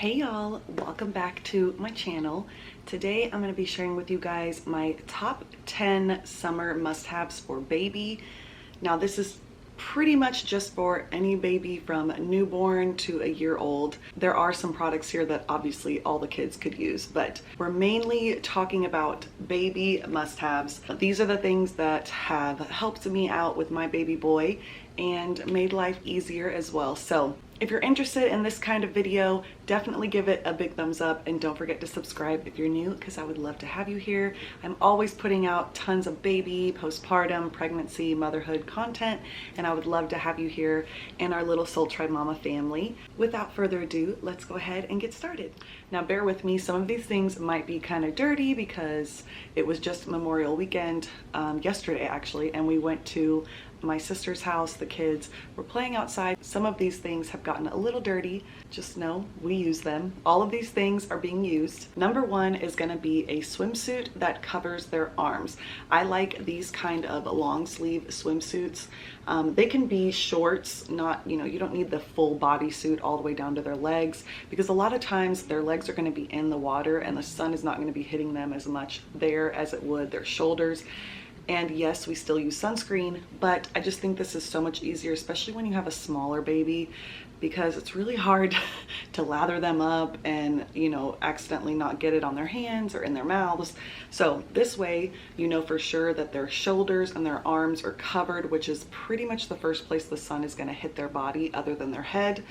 Hey y'all, welcome back to my channel. Today I'm going to be sharing with you guys my top 10 summer must-haves for baby. Now this is pretty much just for any baby from newborn to a year old. There are some products here that obviously all the kids could use, but we're mainly talking about baby must-haves. These are the things that have helped me out with my baby boy and made life easier as well. So if you're interested in this kind of video, definitely give it a big thumbs up and don't forget to subscribe if you're new, because I would love to have you here. I'm always putting out tons of baby, postpartum, pregnancy, motherhood content, and I would love to have you here in our little Soul Tribe Mama family. Without further ado, let's go ahead and get started. Now bear with me, some of these things might be kind of dirty because it was just Memorial Weekend yesterday actually, and we went to my sister's house. The kids were playing outside. Some of these things have gotten a little dirty. Just know we use them. All of these things are being used. Number one is going to be a swimsuit that covers their arms. I like these kind of long sleeve swimsuits. They can be shorts, not, you don't need the full bodysuit all the way down to their legs, because a lot of times their legs are going to be in the water and the sun is not going to be hitting them as much there as it would their shoulders. And yes, we still use sunscreen, but I just think this is so much easier, especially when you have a smaller baby, because it's really hard to lather them up and, accidentally not get it on their hands or in their mouths. So this way, you know for sure that their shoulders and their arms are covered, which is pretty much the first place the sun is going to hit their body other than their head.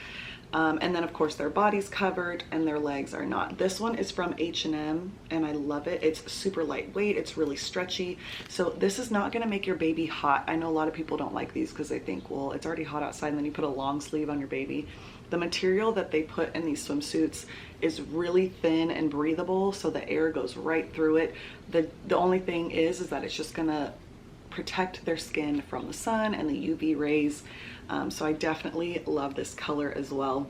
And then of course their body's covered and their legs are not. This one is from H&M and I love it. It's super lightweight, it's really stretchy. So this is not gonna make your baby hot. I know a lot of people don't like these because they think, well, it's already hot outside and then you put a long sleeve on your baby. The material that they put in these swimsuits is really thin and breathable, so the air goes right through it. The only thing is that it's just gonna protect their skin from the sun and the UV rays. So I definitely love this color as well.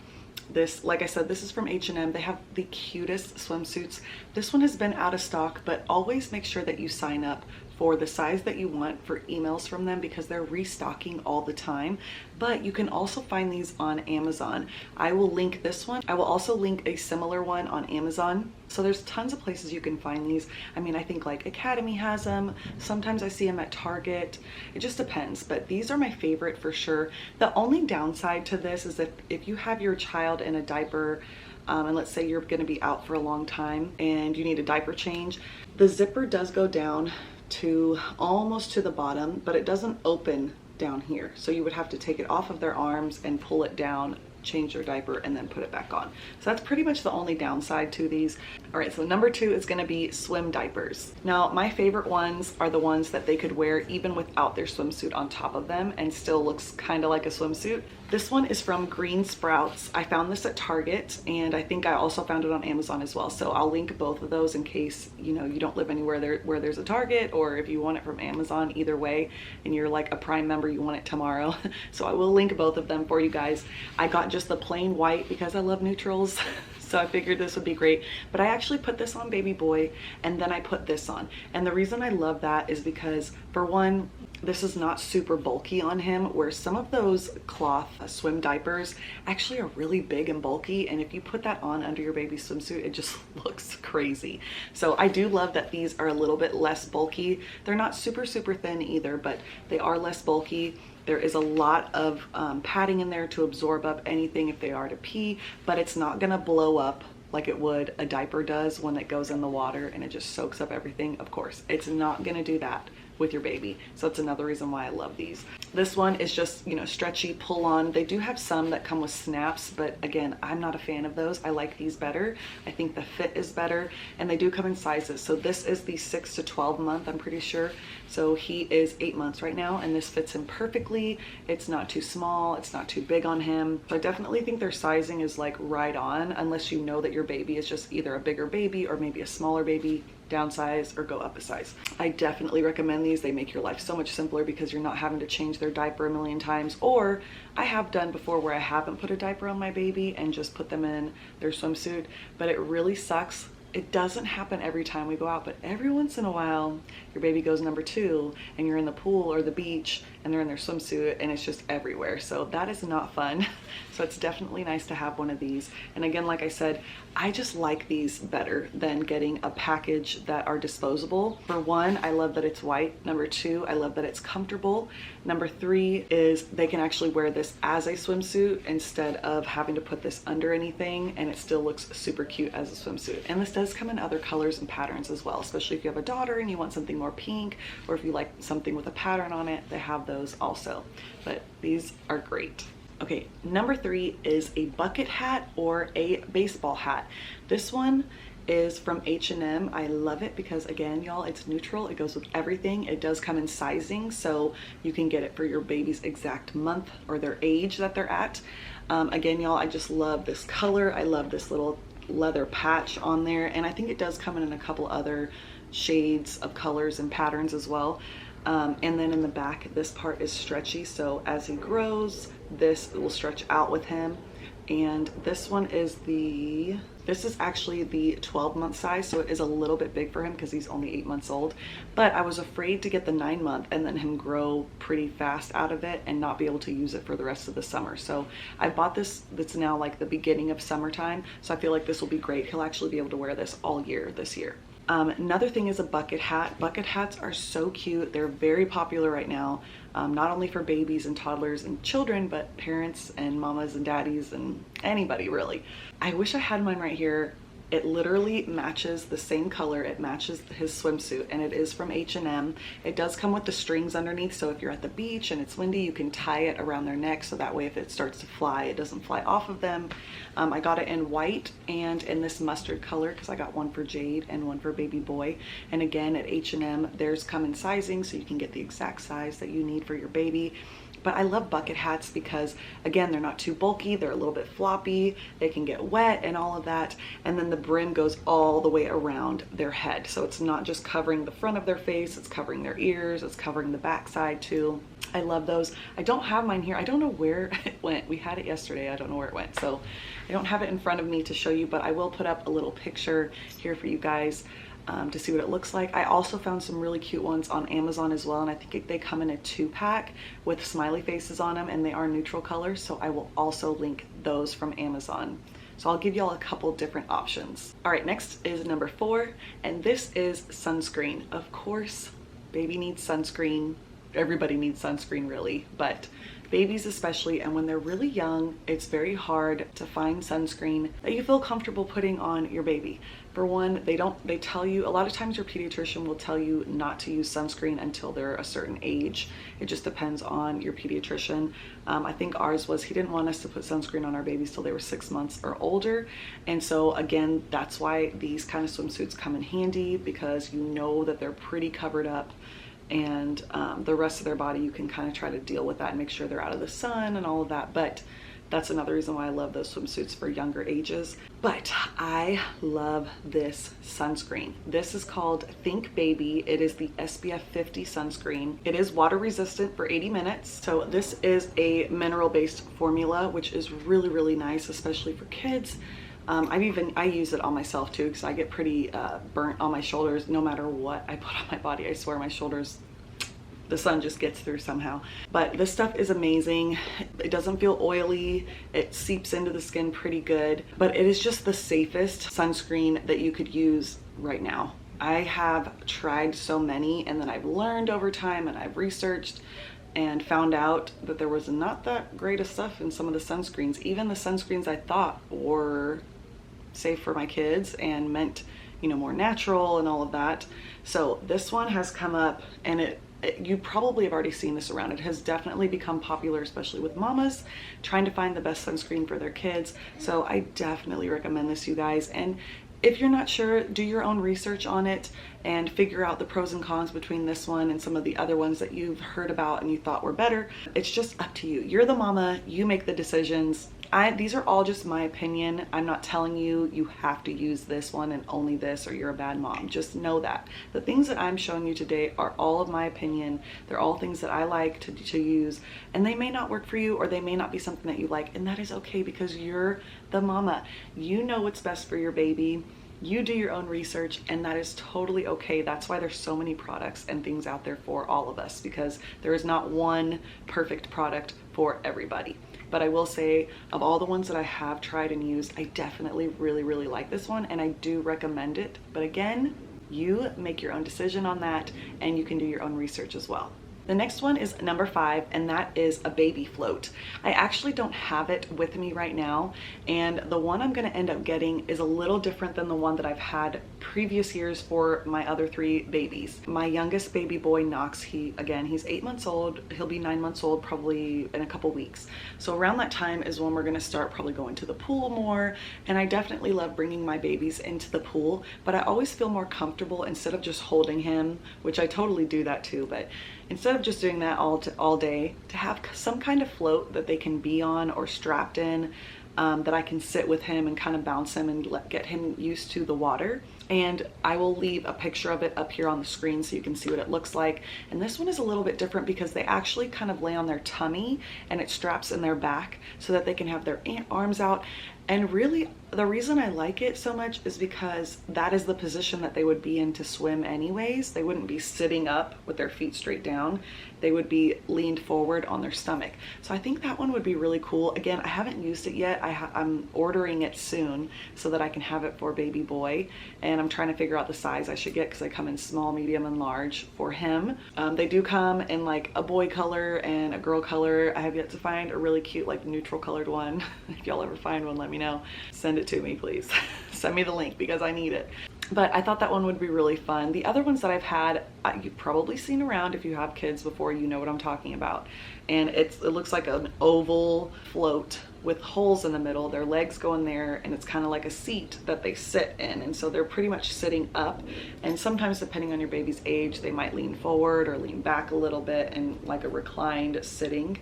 This, like I said, this is from H&M. They have the cutest swimsuits. This one has been out of stock, but always make sure that you sign up for the size that you want for emails from them, because they're restocking all the time. But you can also find these on Amazon. I will link this one. I will also link a similar one on Amazon. So there's tons of places you can find these. I mean, I think like Academy has them. Sometimes I see them at Target. It just depends, but these are my favorite for sure. The only downside to this is if you have your child in a diaper, and let's say you're going to be out for a long time and you need a diaper change, the zipper does go down to almost to the bottom, but it doesn't open down here. So you would have to take it off of their arms and pull it down, change their diaper, and then put it back on. So that's pretty much the only downside to these. All right, so number two is gonna be swim diapers. Now, my favorite ones are the ones that they could wear even without their swimsuit on top of them and still looks kind of like a swimsuit. This one is from Green Sprouts. I found this at Target, and I think I also found it on Amazon as well. So I'll link both of those in case, you don't live anywhere where there's a Target, or if you want it from Amazon, either way, and you're like a Prime member, you want it tomorrow. So I will link both of them for you guys. I got just the plain white because I love neutrals. So I figured this would be great, but I actually put this on baby boy and then I put this on. And the reason I love that is because, for one, this is not super bulky on him, where some of those cloth swim diapers actually are really big and bulky, and if you put that on under your baby's swimsuit, it just looks crazy. So I do love that these are a little bit less bulky. They're not super thin either, but they are less bulky. There is a lot of padding in there to absorb up anything if they are to pee, but it's not gonna blow up like it would a diaper does when it goes in the water and it just soaks up everything. Of course, it's not gonna do that with your baby. So it's another reason why I love these. This one is just, stretchy, pull on. They do have some that come with snaps, but again, I'm not a fan of those. I like these better. I think the fit is better, and they do come in sizes. So this is the 6 to 12 month, I'm pretty sure. So he is 8 months right now, and this fits him perfectly. It's not too small, it's not too big on him. So I definitely think their sizing is like right on, unless you know that your baby is just either a bigger baby or maybe a smaller baby. Downsize or go up a size. I definitely recommend these. They make your life so much simpler because you're not having to change their diaper a million times. Or I have done before where I haven't put a diaper on my baby and just put them in their swimsuit, but it really sucks. It doesn't happen every time we go out, but every once in a while your baby goes number 2 and you're in the pool or the beach and they're in their swimsuit and it's just everywhere. So that is not fun. So it's definitely nice to have one of these. And again, like I said, I just like these better than getting a package that are disposable. For one, I love that it's white. Number two, I love that it's comfortable. Number three is they can actually wear this as a swimsuit instead of having to put this under anything, and it still looks super cute as a swimsuit. And this does come in other colors and patterns as well, especially if you have a daughter and you want something more pink, or if you like something with a pattern on it, they have those also. But these are great. Okay, number three is a bucket hat or a baseball hat. This one is from H&M. I love it because, again, y'all, it's neutral. It goes with everything. It does come in sizing, so you can get it for your baby's exact month or their age that they're at. Again, y'all, I just love this color. I love this little leather patch on there, and I think it does come in a couple other shades of colors and patterns as well. And then in the back, this part is stretchy, so as he grows, this will stretch out with him. And this one is this is actually the 12-month size, so it is a little bit big for him because he's only 8 months old. But I was afraid to get the 9-month and then him grow pretty fast out of it and not be able to use it for the rest of the summer. So I bought this, that's now like the beginning of summertime, so I feel like this will be great. He'll actually be able to wear this all year this year. Another thing is a bucket hat. Bucket hats are so cute. They're very popular right now, not only for babies and toddlers and children, but parents and mamas and daddies and anybody really. I wish I had mine right here. It literally matches the same color. It matches his swimsuit, and it is from H&M. It does come with the strings underneath, so if you're at the beach and it's windy, you can tie it around their neck, so that way if it starts to fly, it doesn't fly off of them. I got it in white and in this mustard color because I got one for Jade and one for baby boy. And again, at H&M, theirs come in sizing, so you can get the exact size that you need for your baby. But I love bucket hats because, again, they're not too bulky, they're a little bit floppy, they can get wet and all of that, and then the brim goes all the way around their head. So it's not just covering the front of their face, it's covering their ears, it's covering the backside too. I love those. I don't have mine here. I don't know where it went. We had it yesterday. I don't know where it went. So I don't have it in front of me to show you, but I will put up a little picture here for you guys to see what it looks like. I also found some really cute ones on Amazon as well, and I think they come in a 2-pack with smiley faces on them, and they are neutral colors, so I will also link those from Amazon. So I'll give y'all a couple different options. All right, next is number 4, and this is sunscreen. Of course, baby needs sunscreen. Everybody needs sunscreen really, but babies especially, and when they're really young, it's very hard to find sunscreen that you feel comfortable putting on your baby. For one, they tell you, a lot of times your pediatrician will tell you not to use sunscreen until they're a certain age. It just depends on your pediatrician. I think ours was, he didn't want us to put sunscreen on our babies till they were 6 months or older. And so again, that's why these kind of swimsuits come in handy, because you know that they're pretty covered up, and the rest of their body, you can kind of try to deal with that and make sure they're out of the sun and all of that. But that's another reason why I love those swimsuits for younger ages. But I love this sunscreen. This is called Think Baby. It is the SPF 50 sunscreen. It is water resistant for 80 minutes. So this is a mineral-based formula, which is really, really nice, especially for kids. I use it on myself too, because I get pretty burnt on my shoulders no matter what I put on my body. I swear my shoulders, the sun just gets through somehow. But this stuff is amazing. It doesn't feel oily. It seeps into the skin pretty good, but it is just the safest sunscreen that you could use right now. I have tried so many, and then I've learned over time, and I've researched and found out that there was not that great of stuff in some of the sunscreens. Even the sunscreens I thought were safe for my kids and meant, you know, more natural and all of that. So this one has come up, and you probably have already seen this around. It has definitely become popular, especially with mamas trying to find the best sunscreen for their kids. So I definitely recommend this, you guys. And if you're not sure, do your own research on it and figure out the pros and cons between this one and some of the other ones that you've heard about and you thought were better. It's just up to you. You're the mama, you make the decisions. These are all just my opinion. I'm not telling you you have to use this one and only this, or you're a bad mom. Just know that the things that I'm showing you today are all of my opinion. They're all things that I like to use, and they may not work for you, or they may not be something that you like, and that is okay, because you're the mama. You know what's best for your baby. You do your own research, and that is totally okay. That's why there's so many products and things out there for all of us, because there is not one perfect product for everybody. But I will say, of all the ones that I have tried and used, I definitely really like this one, and I do recommend it. But again, you make your own decision on that, and you can do your own research as well. The next one is number 5, and that is a baby float. I actually don't have it with me right now, and the one I'm going to end up getting is a little different than the one that I've had previous years for my other 3 babies. My youngest baby boy, Knox, he's 8 months old. He'll be 9 months old probably in a couple weeks. So around that time is when we're going to start probably going to the pool more, and I definitely love bringing my babies into the pool, but I always feel more comfortable instead of just holding him, which I totally do that too, but instead of just doing that all day, to have some kind of float that they can be on or strapped in, that I can sit with him and kind of bounce him and get him used to the water. And I will leave a picture of it up here on the screen so you can see what it looks like. And this one is a little bit different because they actually kind of lay on their tummy, and it straps in their back so that they can have their arms out. And really, the reason I like it so much is because that is the position that they would be in to swim anyways. They wouldn't be sitting up with their feet straight down. They would be leaned forward on their stomach. So I think that one would be really cool. Again, I haven't used it yet. I'm ordering it soon so that I can have it for baby boy. And I'm trying to figure out the size I should get because I come in small, medium, and large for him. They do come in like a boy color and a girl color. I have yet to find a really cute like neutral colored one. If y'all ever find one, let me know. Send it to me, please. Send me the link because I need it. But I thought that one would be really fun. The other ones that I've had, you've probably seen around if you have kids before, you know what I'm talking about. And it looks like an oval float with holes in the middle. Their legs go in there, and it's kind of like a seat that they sit in. And so they're pretty much sitting up. And sometimes, depending on your baby's age, they might lean forward or lean back a little bit in like a reclined sitting.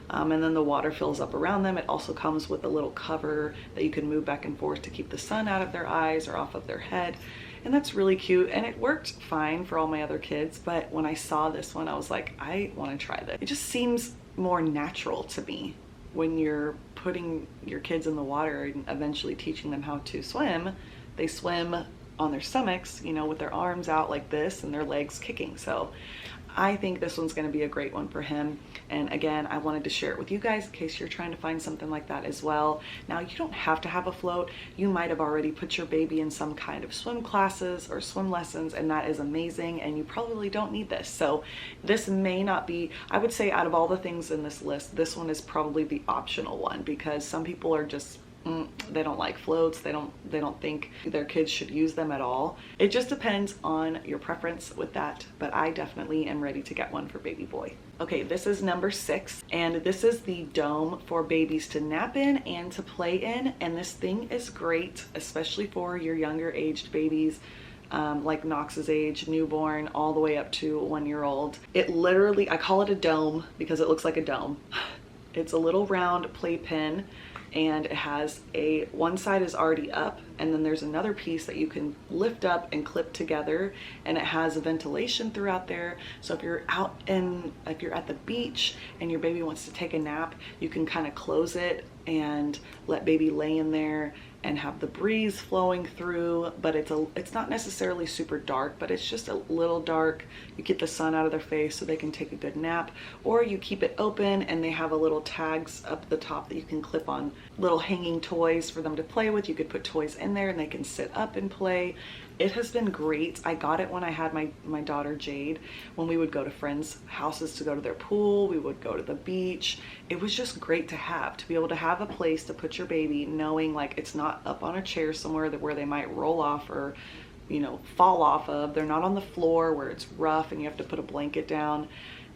And then the water fills up around them. It also comes with a little cover that you can move back and forth to keep the sun out of their eyes or off of their head. And that's really cute, and it worked fine for all my other kids, but when I saw this one, I was like, I want to try this. It just seems more natural to me when you're putting your kids in the water and eventually teaching them how to swim. They swim on their stomachs, you know, with their arms out like this and their legs kicking. So I think this one's going to be a great one for him. And again, I wanted to share it with you guys in case you're trying to find something like that as well. Now, you don't have to have a float. You might have already put your baby in some kind of swim classes or swim lessons, and that is amazing, and you probably don't need this. So this may not be, I would say out of all the things in this list, this one is probably the optional one, because some people are just they don't like floats. They don't think their kids should use them at all. It just depends on your preference with that, but I definitely am ready to get one for baby boy. Okay, this is number 6, and this is the dome for babies to nap in and to play in. And this thing is great, especially for your younger aged babies, like Knox's age, newborn, all the way up to 1-year-old. It literally, I call it a dome because it looks like a dome. It's a little round playpen, and it has one side is already up, and then there's another piece that you can lift up and clip together, and it has a ventilation throughout there. So if you're if you're at the beach and your baby wants to take a nap, you can kind of close it and let baby lay in there and have the breeze flowing through. But it's not necessarily super dark, but it's just a little dark. You get the sun out of their face so they can take a good nap, or you keep it open and they have a little tags up the top that you can clip on little hanging toys for them to play with. You could put toys in there and they can sit up and play. It has been great. I got it when I had my daughter Jade. When we would go to friends' houses to go to their pool, we would go to the beach. It was just great to be able to have a place to put your baby, knowing like it's not up on a chair somewhere where they might roll off or, you know, fall off of. They're not on the floor where it's rough and you have to put a blanket down.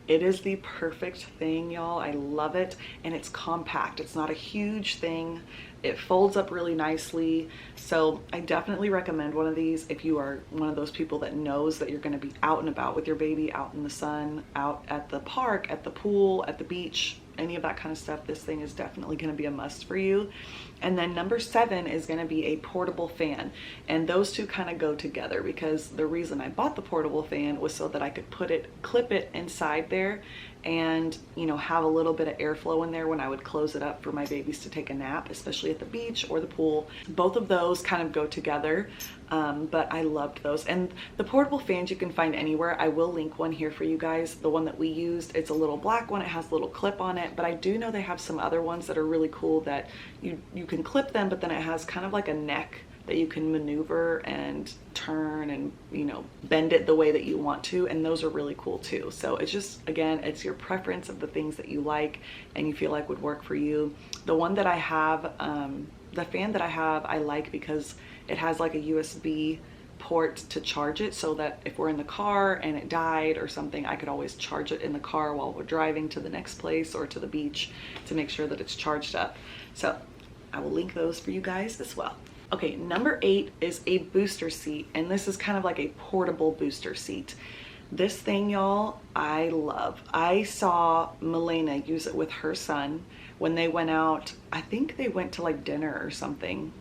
It is the perfect thing, y'all. I love it, and it's compact. It's not a huge thing. It folds up really nicely. So I definitely recommend one of these if you are one of those people that knows that you're going to be out and about with your baby, out in the sun, out at the park, at the pool, at the beach, any of that kind of stuff. This thing is definitely going to be a must for you. And then number 7 is going to be a portable fan. And those two kind of go together, because the reason I bought the portable fan was so that I could clip it inside there and, you know, have a little bit of airflow in there when I would close it up for my babies to take a nap, especially at the beach or the pool. Both of those kind of go together, but I loved those. And the portable fans you can find anywhere. I will link one here for you guys. The one that we used, it's a little black one. It has a little clip on it, but I do know they have some other ones that are really cool that you can clip them, but then it has kind of like a neck that you can maneuver and turn and, you know, bend it the way that you want to, and those are really cool too. So it's just, again, it's your preference of the things that you like and you feel like would work for you. The one that I have, the fan that I have, I like because it has like a USB port to charge it, so that if we're in the car and it died or something, I could always charge it in the car while we're driving to the next place or to the beach to make sure that it's charged up. So I will link those for you guys as well. Okay, number 8 is a booster seat, and this is kind of like a portable booster seat. This thing, y'all, I love. I saw Milena use it with her son when they went out. I think they went to like dinner or something.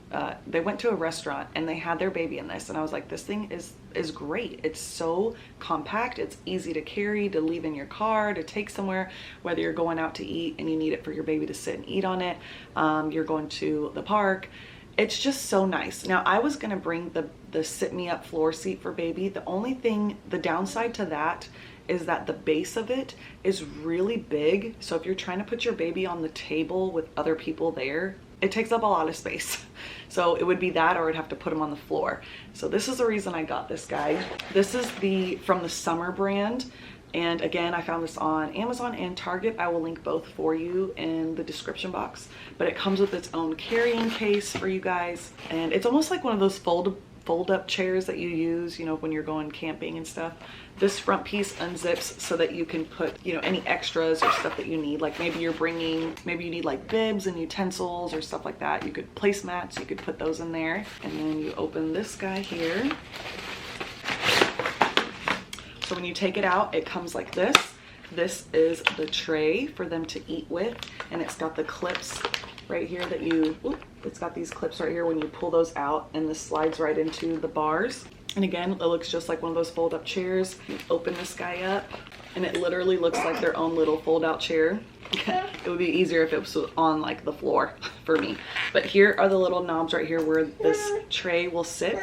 They went to a restaurant and they had their baby in this, and I was like, this thing is great. It's so compact. It's easy to carry, to leave in your car, to take somewhere, whether you're going out to eat and you need it for your baby to sit and eat on it. You're going to the park. It's just so nice. Now, I was gonna bring the sit me up floor seat for baby. The only thing, the downside to that is that the base of it is really big. So if you're trying to put your baby on the table with other people there, it takes up a lot of space. So it would be that, or I'd have to put him on the floor. So this is the reason I got this guy. This is from the Summer brand. And again, I found this on Amazon and Target. I will link both for you in the description box. But it comes with its own carrying case for you guys. And it's almost like one of those fold-up chairs that you use, you know, when you're going camping and stuff. This front piece unzips so that you can put, you know, any extras or stuff that you need. Like maybe you need like bibs and utensils or stuff like that. You could placemats, you could put those in there. And then you open this guy here. So when you take it out, it comes like this. This is the tray for them to eat with, and it's got the clips right here that it's got these clips right here when you pull those out, and this slides right into the bars. And again, it looks just like one of those fold-up chairs. You open this guy up, and it literally looks like their own little fold-out chair. It would be easier if it was on like the floor for me. But here are the little knobs right here where this tray will sit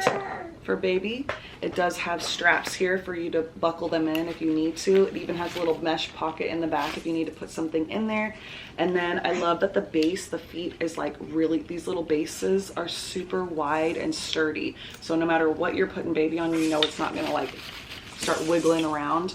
for baby. It does have straps here for you to buckle them in if you need to. It even has a little mesh pocket in the back if you need to put something in there. And then I love that the base, the feet is like really, these little bases are super wide and sturdy. So no matter what you're putting baby on, you know it's not gonna like start wiggling around.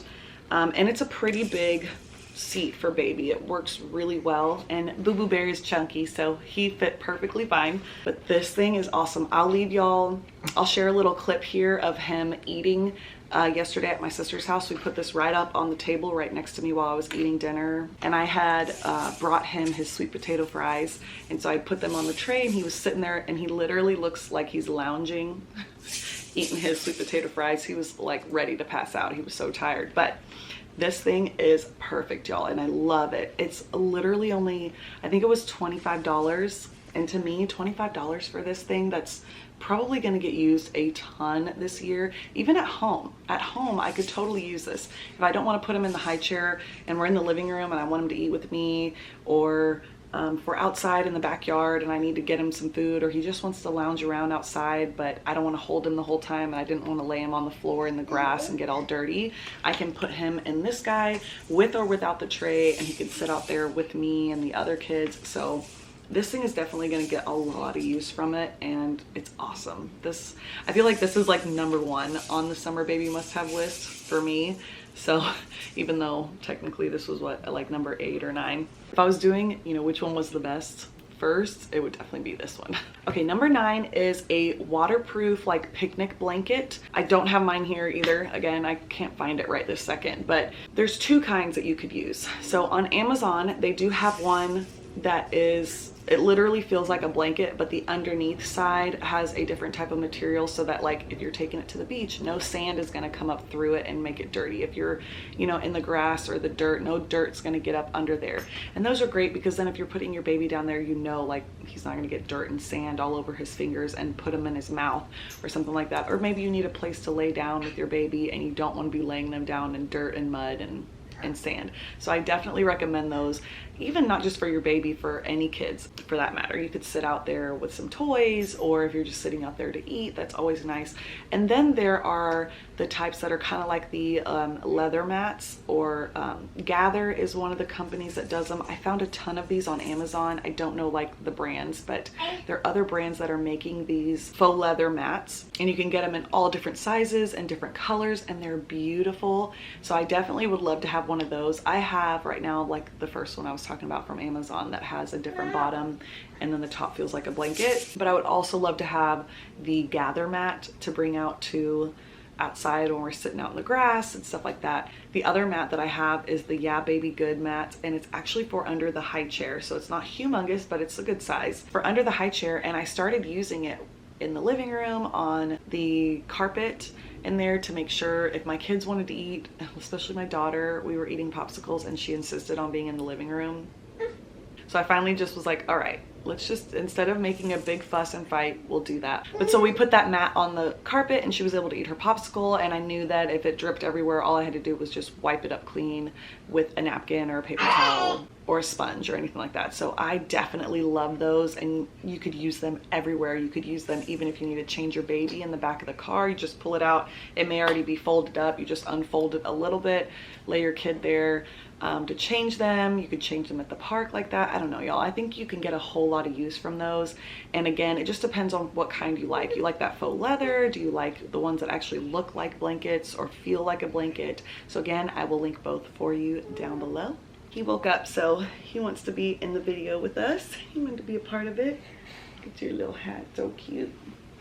And it's a pretty big seat for baby. It works really well, and Boo Boo Bear is chunky, so he fit perfectly fine. But this thing is awesome. I'll share a little clip here of him eating yesterday at my sister's house. We put this right up on the table right next to me while I was eating dinner, and I had brought him his sweet potato fries, and so I put them on the tray, and he was sitting there, and he literally looks like he's lounging eating his sweet potato fries. He was like ready to pass out. He was so tired. But this thing is perfect, y'all, and I love it. It's literally only, I think it was $25, and to me, $25 for this thing that's probably going to get used a ton this year. Even at home, I could totally use this. If I don't want to put him in the high chair and we're in the living room and I want him to eat with me, or if we're outside in the backyard and I need to get him some food, or he just wants to lounge around outside, but I don't want to hold him the whole time and I didn't want to lay him on the floor in the grass and get all dirty, I can put him in this guy with or without the tray, and he can sit out there with me and the other kids. So this thing is definitely going to get a lot of use from it, and it's awesome. I feel like this is like #1 on the summer baby must-have list for me. So even though technically this was what, like number 8 or 9, if I was doing, you know, which one was the best first, it would definitely be this one. Okay, number 9 is a waterproof like picnic blanket. I don't have mine here either. Again, I can't find it right this second, but there's 2 kinds that you could use. So on Amazon, they do have one that is it literally feels like a blanket, but the underneath side has a different type of material so that like if you're taking it to the beach, no sand is going to come up through it and make it dirty. If you're, you know, in the grass or the dirt, no dirt's going to get up under there. And those are great because then if you're putting your baby down there, you know, like he's not going to get dirt and sand all over his fingers and put them in his mouth or something like that. Or maybe you need a place to lay down with your baby and you don't want to be laying them down in dirt and mud and sand. So I definitely recommend those, even not just for your baby, for any kids for that matter. You could sit out there with some toys, or if you're just sitting out there to eat, that's always nice. And then there are the types that are kind of like the leather mats, or Gather is one of the companies that does them. I found a ton of these on Amazon. I don't know like the brands, but there are other brands that are making these faux leather mats, and you can get them in all different sizes and different colors, and they're beautiful. So I definitely would love to have one of those. I have right now like the first one I was talking about from Amazon that has a different bottom and then the top feels like a blanket. But I would also love to have the Gather mat to bring out to outside when we're sitting out in the grass and stuff like that. The other mat that I have is the Yeah Baby Good mat, and it's actually for under the high chair. So it's not humongous, but it's a good size for under the high chair. And I started using it in the living room on the carpet in there to make sure if my kids wanted to eat, especially my daughter, we were eating popsicles and she insisted on being in the living room. So I finally just was like, all right, let's just, instead of making a big fuss and fight, we'll do that. But so we put that mat on the carpet and she was able to eat her popsicle, and I knew that if it dripped everywhere, all I had to do was just wipe it up clean with a napkin or a paper towel or a sponge or anything like that. So I definitely love those, and you could use them everywhere. You could use them even if you need to change your baby in the back of the car. You just pull it out. It may already be folded up. You just unfold it a little bit, lay your kid there to change them. You could change them at the park like that. I don't know, y'all. I think you can get a whole lot of use from those. And again, it just depends on what kind you like. You like that faux leather? Do you like the ones that actually look like blankets or feel like a blanket? So again, I will link both for you down below. He woke up, so he wants to be in the video with us. He wanted to be a part of it. Get your little hat, so cute.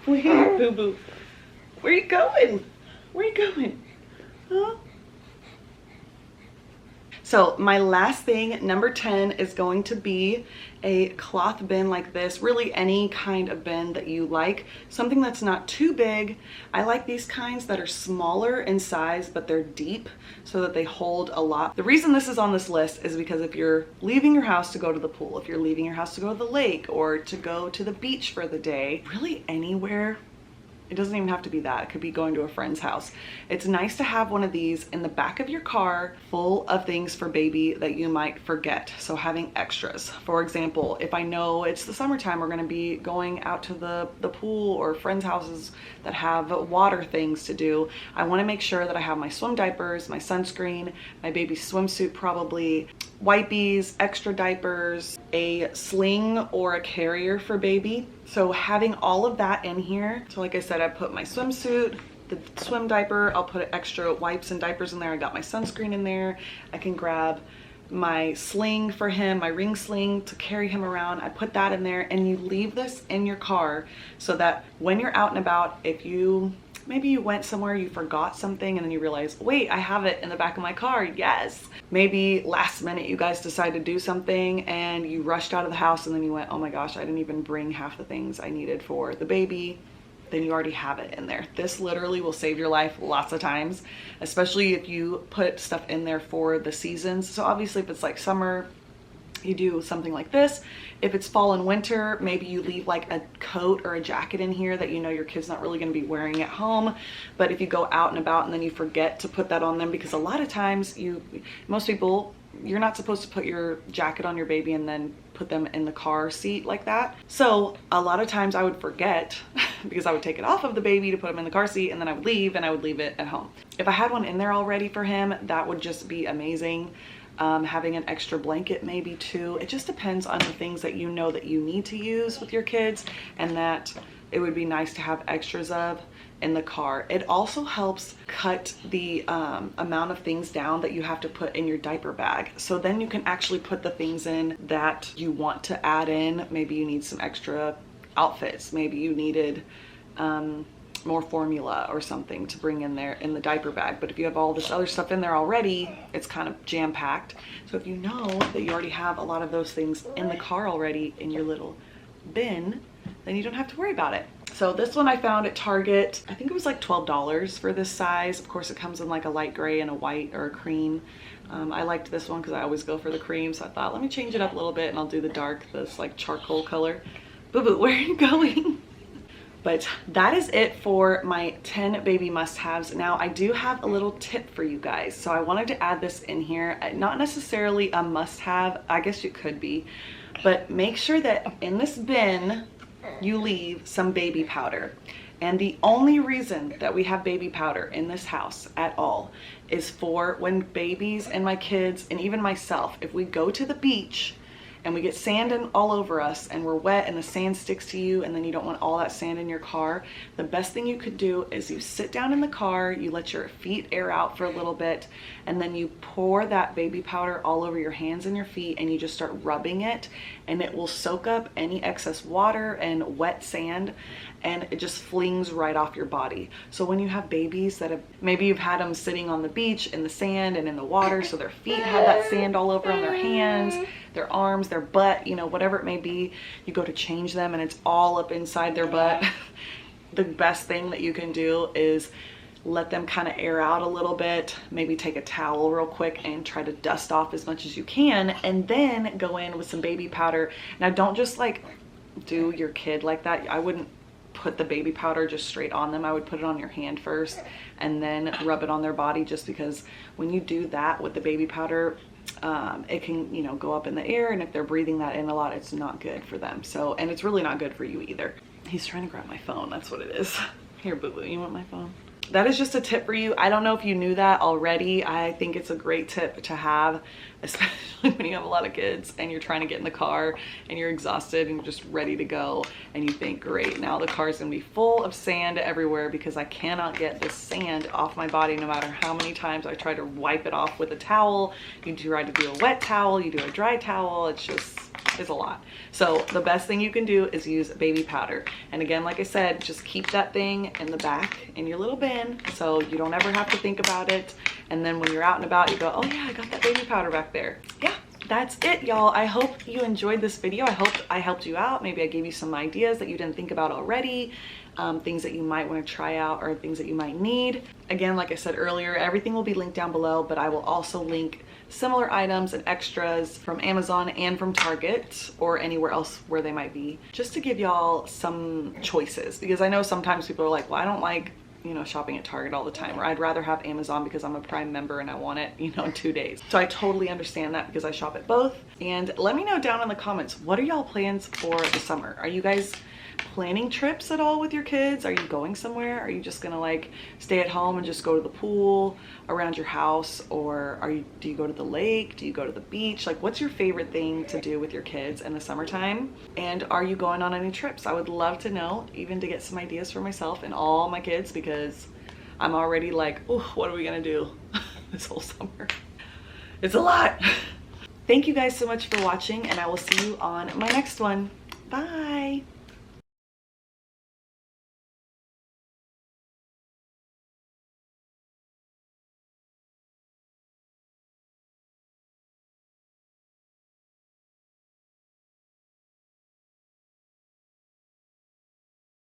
Where, boo-boo? Where you going? Where you going? Huh? So my last thing, number 10, is going to be a cloth bin like this. Really any kind of bin that you like. Something that's not too big. I like these kinds that are smaller in size, but they're deep so that they hold a lot. The reason this is on this list is because if you're leaving your house to go to the pool, if you're leaving your house to go to the lake or to go to the beach for the day, really anywhere. It doesn't even have to be that. It could be going to a friend's house. It's nice to have one of these in the back of your car full of things for baby that you might forget. So having extras. For example, if I know it's the summertime, we're gonna be going out to the pool or friends' houses that have water things to do, I wanna make sure that I have my swim diapers, my sunscreen, my baby swimsuit probably, wipies, extra diapers, a sling or a carrier for baby. So having all of that in here. So like I said, I put my swimsuit, the swim diaper, I'll put extra wipes and diapers in there. I got my sunscreen in there. I can grab my sling for him, my ring sling to carry him around. I put that in there, and you leave this in your car so that when you're out and about, if you maybe you went somewhere, you forgot something, and then you realize, wait, I have it in the back of my car. Yes. Maybe last minute you guys decided to do something and you rushed out of the house, and then you went, oh my gosh, I didn't even bring half the things I needed for the baby. Then you already have it in there. This literally will save your life lots of times, especially if you put stuff in there for the seasons. So obviously if it's like summer, you do something like this. If it's fall and winter, maybe you leave like a coat or a jacket in here that you know your kid's not really going to be wearing at home. But if you go out and about and then you forget to put that on them, because a lot of times most people, you're not supposed to put your jacket on your baby and then put them in the car seat like that. So a lot of times I would forget because I would take it off of the baby to put him in the car seat, and then I would leave, and I would leave it at home. If I had one in there already for him, that would just be amazing. Having an extra blanket maybe too. It just depends on the things that you know that you need to use with your kids, and that it would be nice to have extras of in the car. It also helps cut the amount of things down that you have to put in your diaper bag. So then you can actually put the things in that you want to add in. Maybe you need some extra outfits. Maybe you needed more formula or something to bring in there in the diaper bag. But if you have all this other stuff in there already, it's kind of jam-packed. So if you know that you already have a lot of those things in the car already in your little bin, then you don't have to worry about it. So this one I found at Target. I think it was like $12 for this size. Of course, it comes in like a light gray and a white or a cream. I liked this one because I always go for the cream. So I thought, let me change it up a little bit and I'll do the dark, this like charcoal color. Boo Boo, where are you going? But that is it for my 10 baby must-haves. Now I do have a little tip for you guys. So I wanted to add this in here. Not necessarily a must-have, I guess it could be, but make sure that in this bin you leave some baby powder. And the only reason that we have baby powder in this house at all is for when babies and my kids and even myself, if we go to the beach and we get sand all over us and we're wet and the sand sticks to you and then you don't want all that sand in your car, the best thing you could do is you sit down in the car, you let your feet air out for a little bit, and then you pour that baby powder all over your hands and your feet and you just start rubbing it, and it will soak up any excess water and wet sand and it just flings right off your body. So when you have babies that have, maybe you've had them sitting on the beach in the sand and in the water, so their feet have that sand all over on their hands, their arms, their butt, you know, whatever it may be, you go to change them and it's all up inside their butt. The best thing that you can do is let them kind of air out a little bit, maybe take a towel real quick and try to dust off as much as you can, and then go in with some baby powder. Now don't just like do your kid like that. I wouldn't put the baby powder just straight on them. I would put it on your hand first and then rub it on their body, just because when you do that with the baby powder, it can, you know, go up in the air, and if they're breathing that in a lot, it's not good for them. So, and it's really not good for you either. He's trying to grab my phone. That's what it is. Here, Boo Boo, you want my phone? That is just a tip for you. I don't know if you knew that already. I think it's a great tip to have, especially when you have a lot of kids and you're trying to get in the car and you're exhausted and you're just ready to go, and you think, great, now the car's gonna be full of sand everywhere because I cannot get this sand off my body no matter how many times I try to wipe it off with a towel. You try to do a wet towel, you do a dry towel, it's a lot. So the best thing you can do is use baby powder. And again, like I said, just keep that thing in the back in your little bin so you don't ever have to think about it. And then when you're out and about, you go, oh yeah, I got that baby powder back there. Yeah, that's it, y'all. I hope you enjoyed this video. I hope I helped you out. Maybe I gave you some ideas that you didn't think about already. Things that you might want to try out or things that you might need. Again, like I said earlier, everything will be linked down below, but I will also link similar items and extras from Amazon and from Target or anywhere else where they might be, just to give y'all some choices, because I know sometimes people are like, well, I don't like, you know, shopping at Target all the time, or I'd rather have Amazon because I'm a Prime member and I want it, you know, in 2 days. So I totally understand that because I shop at both. And let me know down in the comments, what are y'all plans for the summer? Are you guys planning trips at all with your kids? Are you going somewhere? Are you just gonna like stay at home and just go to the pool around your house, or do you go to the lake? Do you go to the beach? Like, what's your favorite thing to do with your kids in the summertime? And are you going on any trips? I would love to know, even to get some ideas for myself and all my kids, because I'm already like, oh, what are we gonna do this whole summer? It's a lot. Thank you guys so much for watching, and I will see you on my next one. Bye.